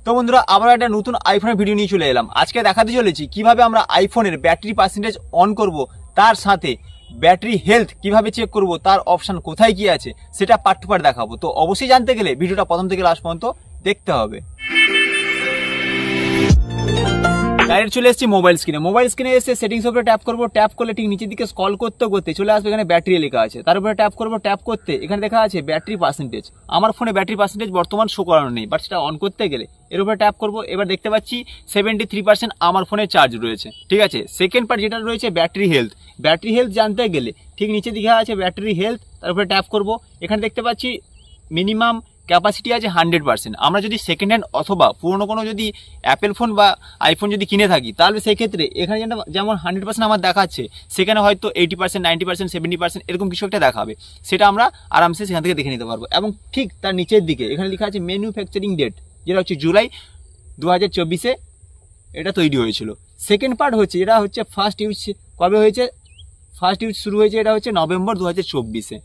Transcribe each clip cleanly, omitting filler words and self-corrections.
তো বন্ধুরা আবার একটা নতুন আইফোনের ভিডিও নিয়ে চলে এলাম। আজকে দেখাতে চলেছি কিভাবে আমরা আইফোনের ব্যাটারি পার্সেন্টেজ অন করব, তার সাথে ব্যাটারি হেলথ কিভাবে চেক করব, তার অপশন কোথায় কি আছে সেটা পার্ট টু পার্ট দেখাবো। তো অবশ্যই জানতে গেলে ভিডিওটা প্রথম থেকে লাস্ট পর্যন্ত দেখতে হবে। ডাইরেক্ট চলে এসেছি মোবাইল স্ক্রিনে এসে সেটিংস উপরে ট্যাপ করবো। ট্যাপ করলে ঠিক নিচের দিকে স্ক্রল করতে করতে চলে আসবে এখানে ব্যাটারি লেখা আছে, তার উপরে ট্যাপ করবো। ট্যাপ করতে এখানে দেখা আছে ব্যাটারি পার্সেন্টেজ। আমার ফোনে ব্যাটারি পার্সেন্টেজ বর্তমান শো করানো নেই, বাট সেটা অন করতে গেলে এর উপরে ট্যাপ করবো। এবার দেখতে পাচ্ছি 73% আমার ফোনে চার্জ রয়েছে, ঠিক আছে। সেকেন্ড পার্ট যেটা রয়েছে ব্যাটারি হেলথ জানতে গেলে ঠিক নিচের দিকে আছে ব্যাটারি হেলথ, তার উপরে ট্যাপ করবো। এখানে দেখতে পাচ্ছি মিনিমাম ক্যাপাসিটি আছে 100%। আমরা যদি সেকেন্ড হ্যান্ড অথবা পুরোনো কোনো যদি অ্যাপেল ফোন বা আইফোন যদি কিনে থাকি, তাহলে সেই ক্ষেত্রে এখানে যেমন 100% আমার দেখাচ্ছে, সেখানে হয়তো 80%, 90%, 70% এরকম কিছু একটা দেখাবে। সেটা আমরা আরামসে সেখান থেকে দেখে নিতে পারবো। এবং ঠিক তার নিচের দিকে এখানে লেখা আছে ম্যানুফ্যাকচারিং ডেট, যেটা হচ্ছে জুলাই 2024-এ এটা তৈরি হয়েছিল। সেকেন্ড পার্ট হচ্ছে এটা হচ্ছে ফার্স্ট ইউজ কবে হয়েছে, ফার্স্ট ইউজ শুরু হয়েছে এটা হচ্ছে নভেম্বর 2024-এ।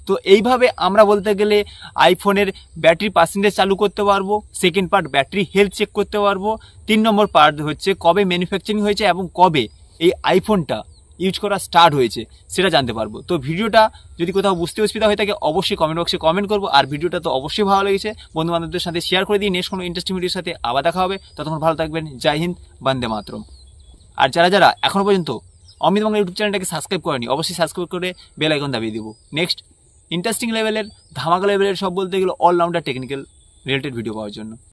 তো এইভাবে আমরা বলতে গেলে আইফোনের ব্যাটারি পার্সেন্টেজ চালু করতে পারবো। Second part battery health check করতে পারবো। 3 নম্বর পার্ট হচ্ছে কবে ম্যানুফ্যাকচারিং হয়েছে এবং কবে এই আইফোনটা ইউজ করা স্টার্ট হয়েছে সেটা জানতে পারবো। তো ভিডিওটা যদি কোথাও বুঝতে অসুবিধা হয়ে থাকে অবশ্যই কমেন্ট বক্সে কমেন্ট করবো। আর ভিডিওটা তো অবশ্যই ভালো লেগেছে বন্ধু বান্ধবদের সাথে শেয়ার করে দিই। নেক্সট কোনো ইন্টারেস্টিং ভিডিওর সাথে আবার দেখা হবে। ততক্ষণ ভালো থাকবেন। জয় হিন্দ, বন্দে মাতরম। আর যারা এখনো পর্যন্ত অমিত বাংলা ইউটিউব চ্যানেলটাকে সাবস্ক্রাইব করেনি, অবশ্যই সাবস্ক্রাইব করে বেল আইকন দাবিয়ে দিব। নেক্সট ইন্টারেস্টিং লেভেলের ধামাকা লেভেলের সব বলতে গেলে অলরাউন্ডার টেকনিক্যাল রিলেটেড ভিডিও পাওয়ার জন্য।